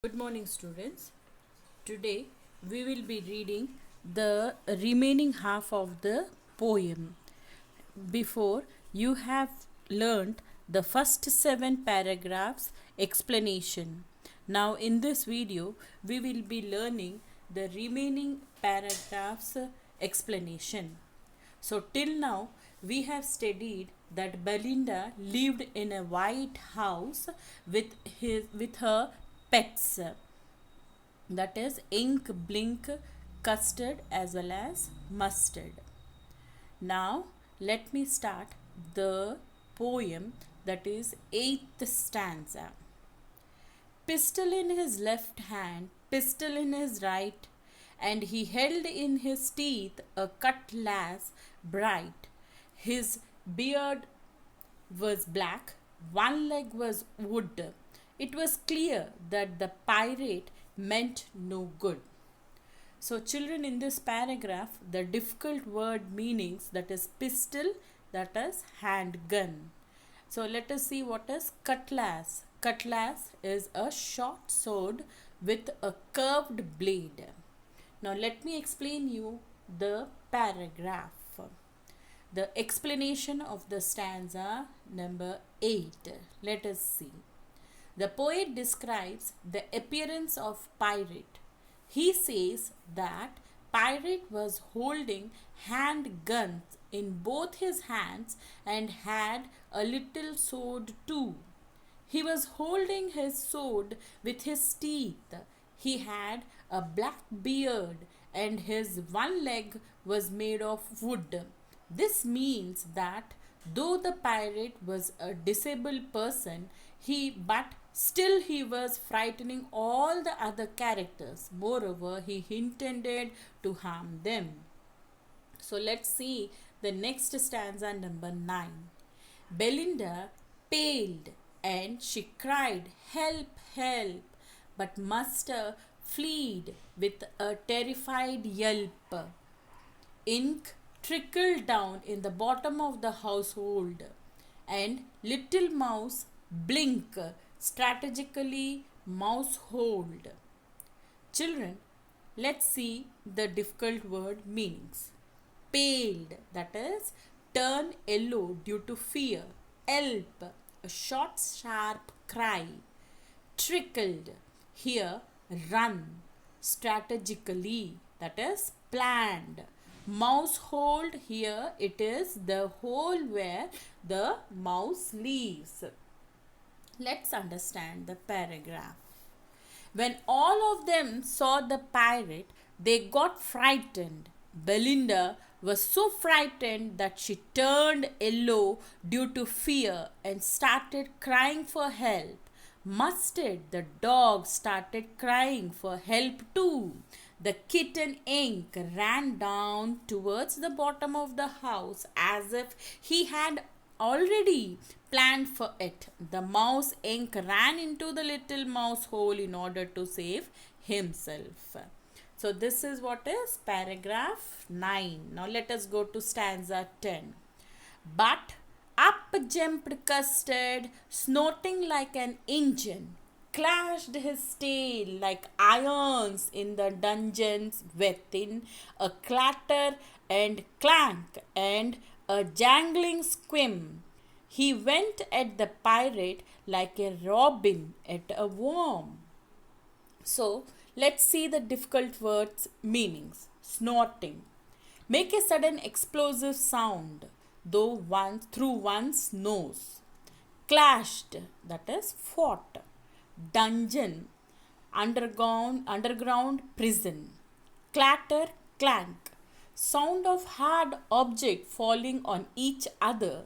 Good morning, students. Today we will be reading the remaining half of the poem. Before you have learnt the first 7 paragraphs explanation. Now, in this video, we will be learning the remaining paragraphs explanation. So, till now, we have studied that Belinda lived in a white house with her pets, that is ink, blink, custard as well as mustard. Now let me start the poem, that is 8th stanza. Pistol in his left hand, pistol in his right, and he held in his teeth a cutlass bright. His beard was black, one leg was wood. It was clear that the pirate meant no good. So, children, in this paragraph, the difficult word meanings, that is pistol, that is handgun. So, let us see what is cutlass. Cutlass is a short sword with a curved blade. Now, let me explain you the paragraph. The explanation of the stanza number 8. Let us see. The poet describes the appearance of pirate. He says that pirate was holding handguns in both his hands and had a little sword too. He was holding his sword with his teeth. He had a black beard and his one leg was made of wood. This means that though the pirate was a disabled person, but still he was frightening all the other characters. Moreover, he intended to harm them. So let's see the next stanza number 9. Belinda paled and she cried, "Help, help!" But Master fled with a terrified yelp. Ink trickled down in the bottom of the household, and little mouse blink strategically mouse hold. Children, let's see the difficult word meanings. Paled, that is turn yellow due to fear. Elp, a short sharp cry. Trickled, here run. Strategically, that is planned. Mouse hold, here it is the hole where the mouse lives. Let's understand the paragraph. When all of them saw the pirate, they got frightened. Belinda was so frightened that she turned yellow due to fear and started crying for help. Mustard, the dog, started crying for help too. The kitten Ink ran down towards the bottom of the house as if he had already planned for it. The mouse Ink ran into the little mouse hole in order to save himself. So this is what is paragraph 9. Now let us go to stanza 10. But up jumped Custard, snorting like an engine, clashed his tail like irons in the dungeons within, a clatter and clank and a jangling squim. He went at the pirate like a robin at a worm. So, let's see the difficult words meanings. Snorting. Make a sudden explosive sound through one's nose. Clashed, that is fought. Dungeon, underground prison. Clatter, clank, sound of hard object falling on each other.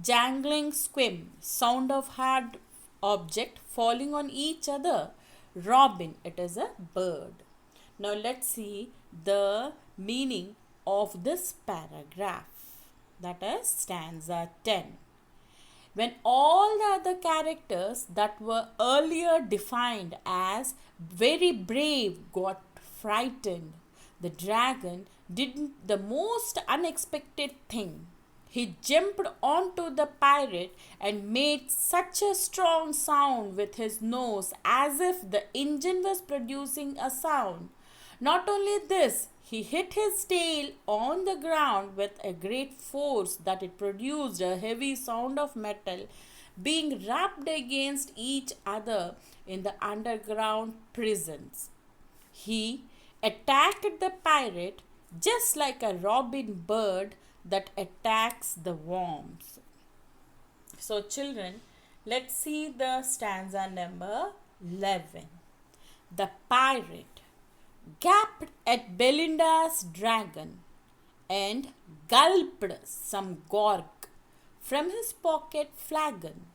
Jangling squim, sound of hard object falling on each other. Robin, it is a bird. Now let's see the meaning of this paragraph, that is stanza 10. When all the other characters that were earlier defined as very brave got frightened, the dragon did the most unexpected thing. He jumped onto the pirate and made such a strong sound with his nose as if the engine was producing a sound. Not only this, he hit his tail on the ground with a great force that it produced a heavy sound of metal being rubbed against each other in the underground prisons. He attacked the pirate just like a robin bird that attacks the worms. So, children, let's see the stanza number 11. The pirate gaped at Belinda's dragon and gulped some grog from his pocket flagon.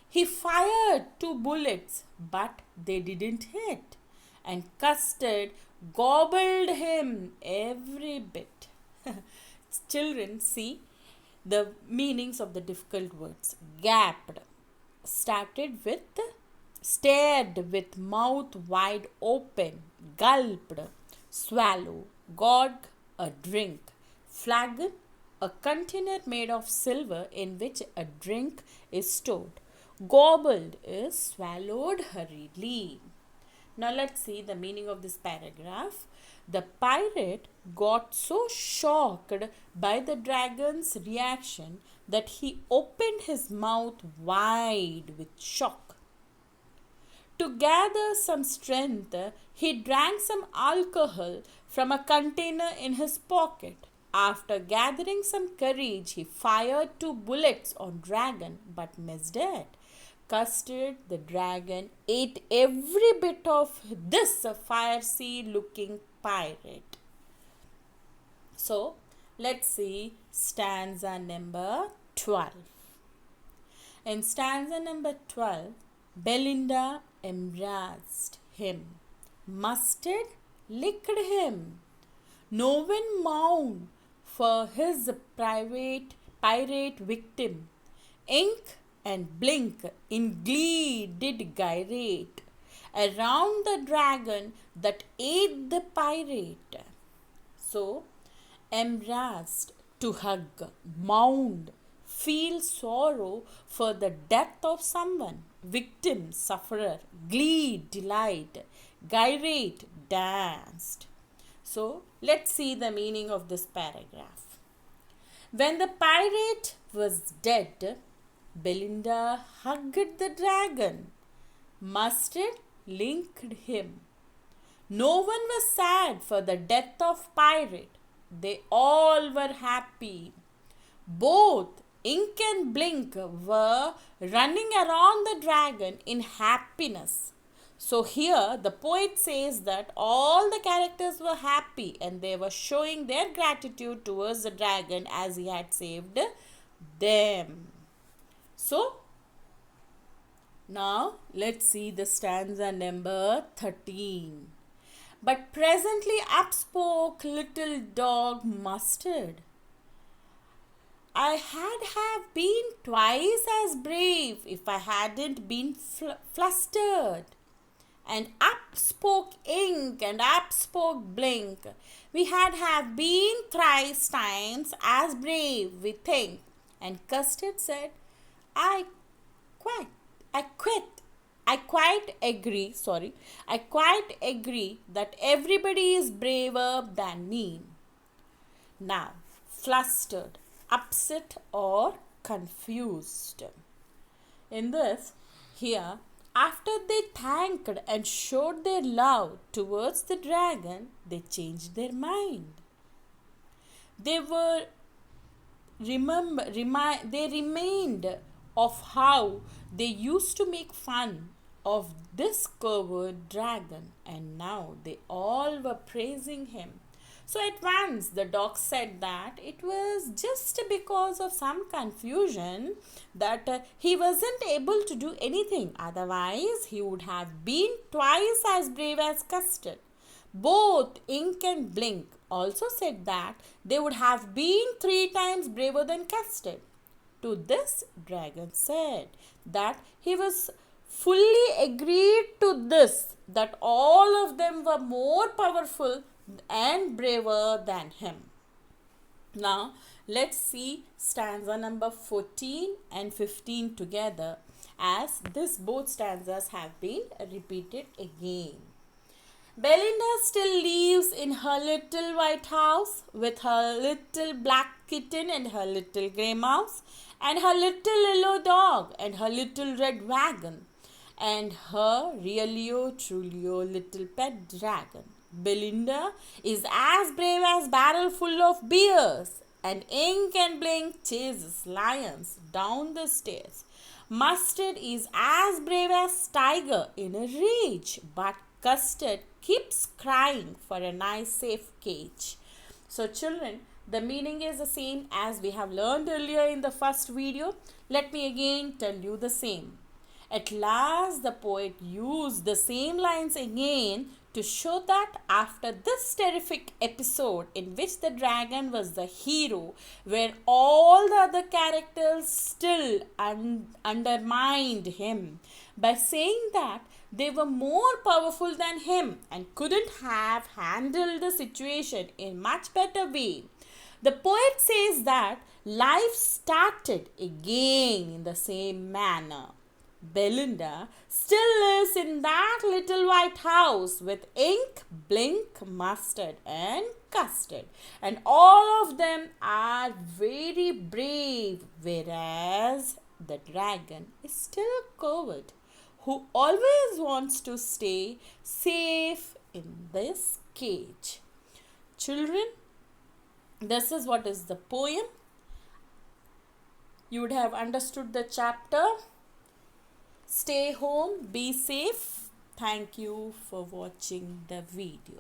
He fired 2 bullets, but they didn't hit, and Custard gobbled him every bit. Children, see the meanings of the difficult words. Gapped started with stared with mouth wide open, gulped, swallow, gorg, a drink, flagon, a container made of silver in which a drink is stored. Gobbled is swallowed hurriedly. Now let's see the meaning of this paragraph. The pirate got so shocked by the dragon's reaction that he opened his mouth wide with shock. To gather some strength, he drank some alcohol from a container in his pocket. After gathering some courage, he fired 2 bullets on dragon but missed it. Custard the dragon ate every bit of this fiery looking pirate. So, let's see stanza number 12. In stanza number 12, Belinda embraced him. Mustard licked him. No one mourned for his pirate victim. Ink and Blink in glee did gyrate around the dragon that ate the pirate. So, embraced, to hug, mourned, feel sorrow for the death of someone, victim, sufferer, glee, delight, gyrate, danced. So, let's see the meaning of this paragraph. When the pirate was dead, Belinda hugged the dragon. Mustard licked him. No one was sad for the death of pirate. They all were happy. Both Ink and Blink were running around the dragon in happiness. So here the poet says that all the characters were happy and they were showing their gratitude towards the dragon as he had saved them. So, now let's see the stanza number 13. But presently up spoke little dog Mustard. I have been twice as brave if I hadn't been flustered. And up spoke Ink and up spoke Blink. We have been thrice times as brave, we think. And Custard said, I quite agree that everybody is braver than me. Now, flustered, upset or confused. In this, here, after they thanked and showed their love towards the dragon, they changed their mind. They remained of how they used to make fun of this curved dragon, and now they all were praising him. So at once the dog said that it was just because of some confusion that he wasn't able to do anything. Otherwise, he would have been twice as brave as Custard. Both Ink and Blink also said that they would have been 3 times braver than Custard. To this, Dragon said that he was fully agreed to this, that all of them were more powerful and braver than him. Now, let's see stanza number 14 and 15 together, as this both stanzas have been repeated again. Belinda still lives in her little white house with her little black kitten and her little grey mouse and her little yellow dog and her little red wagon and her realio trulio little pet dragon. Belinda is as brave as barrel full of beers, and ink and blink chases lions down the stairs. Mustard is as brave as tiger in a rage, but Custard keeps crying for a nice safe cage. So children, the meaning is the same as we have learned earlier in the first video. Let me again tell you the same. At last the poet used the same lines again to show that after this terrific episode in which the dragon was the hero, where all the other characters still undermined him by saying that they were more powerful than him and couldn't have handled the situation in much better way. The poet says that life started again in the same manner. Belinda still lives in that little white house with ink, blink, mustard and custard, and all of them are very brave, whereas the dragon is still a coward who always wants to stay safe in this cage. Children, this is what is the poem. You would have understood the chapter. Stay home, be safe. Thank you for watching the video.